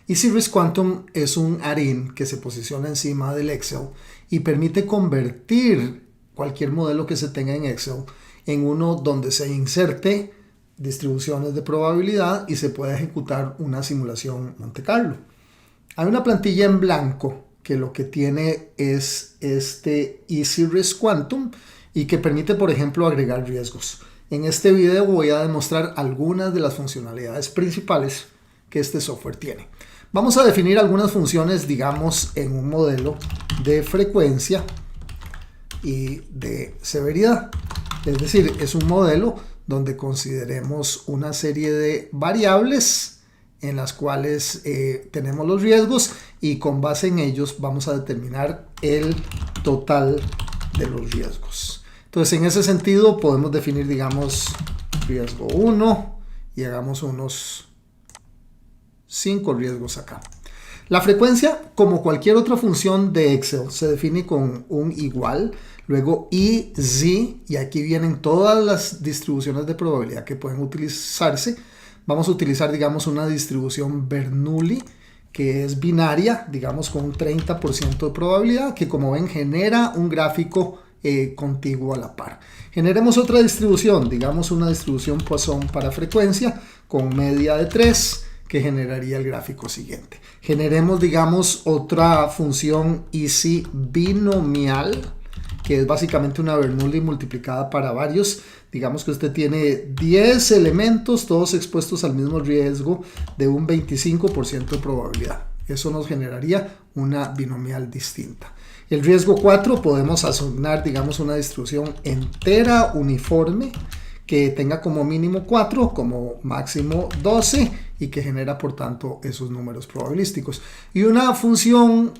Easy Risk Quantum es un add-in que se posiciona encima del Excel y permite convertir cualquier modelo que se tenga en Excel en uno donde se inserte distribuciones de probabilidad y se pueda ejecutar una simulación Monte Carlo. Hay una plantilla en blanco que lo que tiene es este Easy Risk Quantum y que permite, por ejemplo, agregar riesgos. En este video voy a demostrar algunas de las funcionalidades principales que este software tiene. Vamos a definir algunas funciones, digamos, en un modelo de frecuencia y de severidad. Es decir, es un modelo donde consideremos una serie de variables en las cuales tenemos los riesgos y con base en ellos vamos a determinar el total de los riesgos. Entonces, en ese sentido podemos definir, digamos, riesgo 1 y hagamos unos 5 riesgos acá. La frecuencia, como cualquier otra función de Excel, se define con un igual, luego I, Z, y aquí vienen todas las distribuciones de probabilidad que pueden utilizarse. Vamos a utilizar, digamos, una distribución Bernoulli, que es binaria, digamos, con un 30% de probabilidad, que como ven genera un gráfico contiguo a la par. Generemos otra distribución, digamos una distribución Poisson para frecuencia, con media de 3, que generaría el gráfico siguiente. Generemos, digamos, otra función Easy binomial, que es básicamente una Bernoulli multiplicada para varios. Digamos que usted tiene 10 elementos, todos expuestos al mismo riesgo de un 25% de probabilidad. Eso nos generaría una binomial distinta. El riesgo 4 podemos asignar, digamos, una distribución entera uniforme que tenga como mínimo 4, como máximo 12 y que genera por tanto esos números probabilísticos. Y una función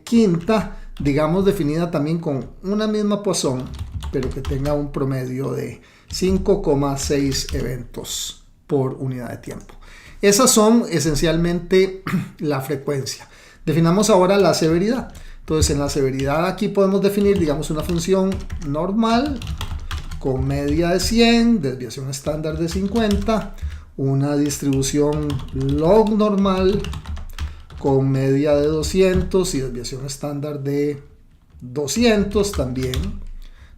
quinta, digamos, definida también con una misma Poisson, pero que tenga un promedio de 5,6 eventos por unidad de tiempo. Esas son esencialmente la frecuencia. Definamos ahora la severidad. Entonces, en la severidad aquí podemos definir, digamos, una función normal con media de 100, desviación estándar de 50, una distribución log normal con media de 200 y desviación estándar de 200 también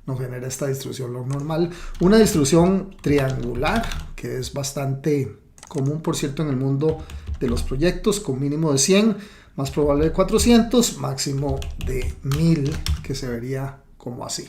nos genera esta distribución log normal, una distribución triangular que es bastante común, por cierto, en el mundo de los proyectos, con mínimo de 100, más probable de 400, máximo de 1000, que se vería como así.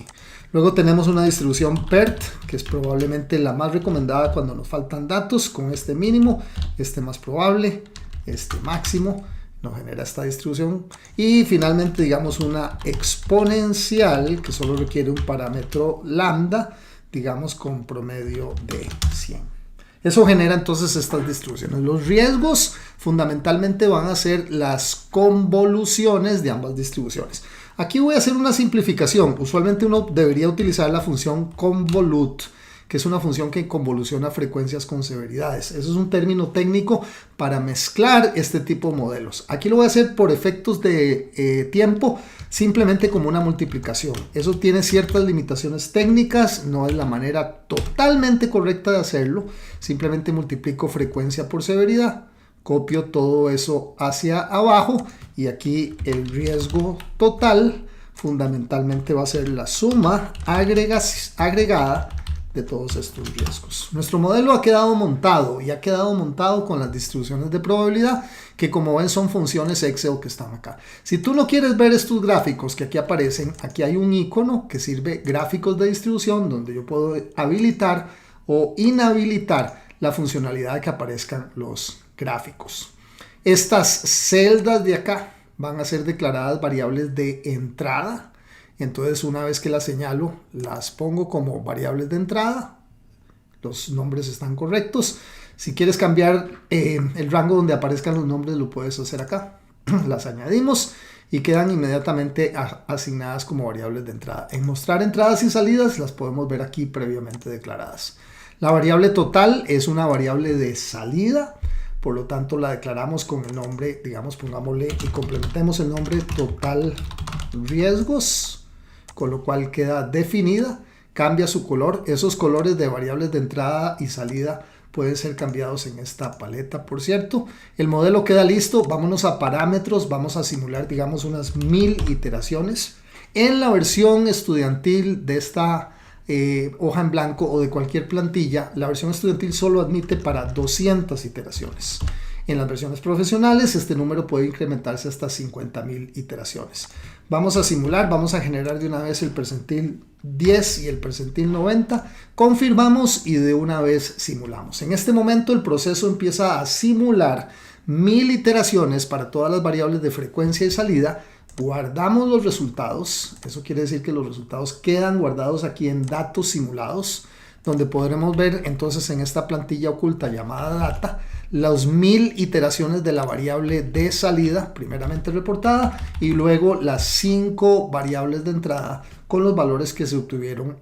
Luego tenemos una distribución PERT, que es probablemente la más recomendada cuando nos faltan datos, con este mínimo, este más probable, este máximo, nos genera esta distribución. Y finalmente, digamos, una exponencial, que solo requiere un parámetro lambda, digamos, con promedio de 100. Eso genera entonces estas distribuciones. Los riesgos fundamentalmente van a ser las convoluciones de ambas distribuciones. Aquí voy a hacer una simplificación. Usualmente uno debería utilizar la función convolute, que es una función que convoluciona frecuencias con severidades. Eso es un término técnico para mezclar este tipo de modelos. Aquí lo voy a hacer por efectos de tiempo, simplemente como una multiplicación. Eso tiene ciertas limitaciones técnicas, no es la manera totalmente correcta de hacerlo. Simplemente multiplico frecuencia por severidad, copio todo eso hacia abajo y aquí el riesgo total fundamentalmente va a ser la suma agregada de todos estos riesgos. Nuestro modelo ha quedado montado y ha quedado montado con las distribuciones de probabilidad que, como ven, son funciones Excel que están acá. Si tú no quieres ver estos gráficos que aquí aparecen, aquí hay un icono que sirve gráficos de distribución donde yo puedo habilitar o inhabilitar la funcionalidad de que aparezcan los gráficos. Estas celdas de acá van a ser declaradas variables de entrada. Entonces, una vez que las señalo, las pongo como variables de entrada. Los nombres están correctos. Si quieres cambiar el rango donde aparezcan los nombres, lo puedes hacer acá. Las añadimos y quedan inmediatamente asignadas como variables de entrada. En mostrar entradas y salidas, las podemos ver aquí previamente declaradas. La variable total es una variable de salida. Por lo tanto, la declaramos con el nombre, digamos, pongámosle y complementemos el nombre total riesgos, con lo cual queda definida, cambia su color. Esos colores de variables de entrada y salida pueden ser cambiados en esta paleta. Por cierto, el modelo queda listo. Vámonos a parámetros. Vamos a simular, digamos, unas 1000 iteraciones. En la versión estudiantil de esta hoja en blanco o de cualquier plantilla, la versión estudiantil solo admite para 200 iteraciones. En las versiones profesionales este número puede incrementarse hasta 50.000 iteraciones. Vamos a simular, vamos a generar de una vez el percentil 10 y el percentil 90, confirmamos y de una vez simulamos. En este momento el proceso empieza a simular 1000 iteraciones para todas las variables de frecuencia y salida. Guardamos los resultados, eso quiere decir que los resultados quedan guardados aquí en datos simulados, donde podremos ver entonces en esta plantilla oculta llamada data las 1000 iteraciones de la variable de salida primeramente reportada y luego las 5 variables de entrada con los valores que se obtuvieron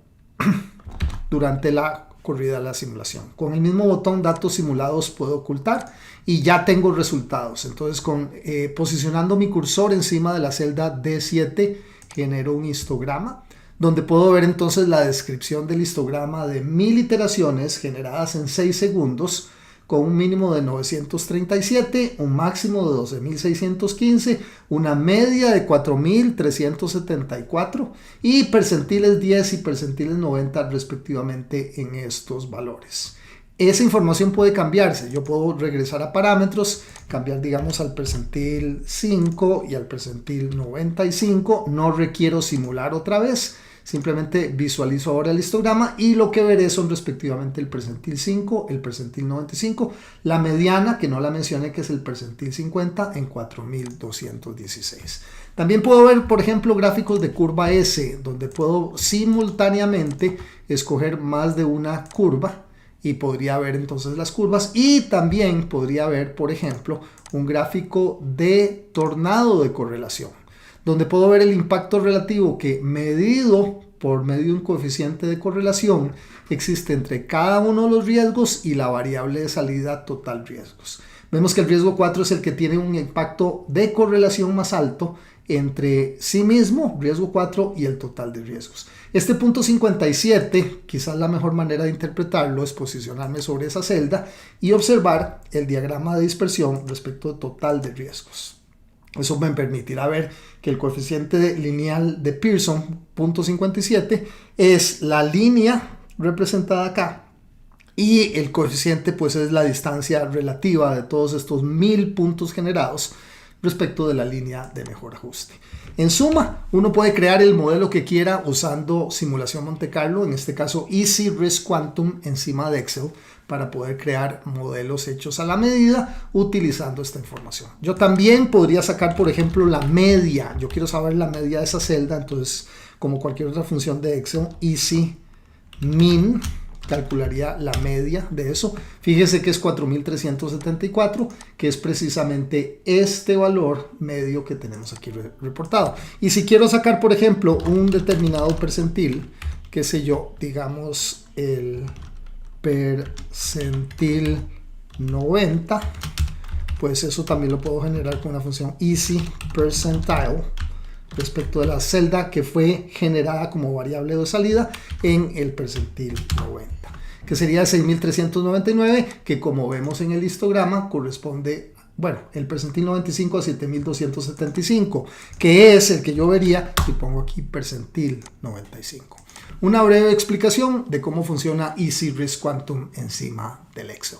durante la corrida de la simulación. Con el mismo botón datos simulados puedo ocultar y ya tengo resultados. Entonces posicionando mi cursor encima de la celda D7 genero un histograma donde puedo ver entonces la descripción del histograma de 1000 iteraciones generadas en 6 segundos con un mínimo de 937, un máximo de 12.615, una media de 4.374 y percentiles 10 y percentiles 90 respectivamente en estos valores. Esa información puede cambiarse. Yo puedo regresar a parámetros, cambiar digamos al percentil 5 y al percentil 95. No requiero simular otra vez. Simplemente visualizo ahora el histograma y lo que veré son respectivamente el percentil 5, el percentil 95, la mediana, que no la mencioné, que es el percentil 50 en 4216. También puedo ver, por ejemplo, gráficos de curva S, donde puedo simultáneamente escoger más de una curva y podría ver entonces las curvas y también podría ver, por ejemplo, un gráfico de tornado de correlación, donde puedo ver el impacto relativo que medido por medio de un coeficiente de correlación existe entre cada uno de los riesgos y la variable de salida total riesgos. Vemos que el riesgo 4 es el que tiene un impacto de correlación más alto entre sí mismo, riesgo 4, y el total de riesgos. Este punto 57, quizás la mejor manera de interpretarlo es posicionarme sobre esa celda y observar el diagrama de dispersión respecto al total de riesgos. Eso me permitirá ver que el coeficiente lineal de Pearson, punto 57, es la línea representada acá y el coeficiente pues es la distancia relativa de todos estos 1000 puntos generados respecto de la línea de mejor ajuste. En suma, uno puede crear el modelo que quiera usando simulación Monte Carlo, en este caso Easy Risk Quantum encima de Excel, para poder crear modelos hechos a la medida utilizando esta información. Yo también podría sacar, por ejemplo, la media. Yo quiero saber la media de esa celda, entonces, como cualquier otra función de Excel, Easy Min calcularía la media de eso. Fíjese que es 4.374, que es precisamente este valor medio que tenemos aquí reportado. Y si quiero sacar, por ejemplo, un determinado percentil, qué sé yo, digamos el percentil 90, pues eso también lo puedo generar con una función Easy Percentile respecto de la celda que fue generada como variable de salida en el percentil 90, que sería 6.399, que como vemos en el histograma corresponde, bueno, el percentil 95 a 7.275, que es el que yo vería si pongo aquí percentil 95. Una breve explicación de cómo funciona Easy Risk Quantum encima del Excel.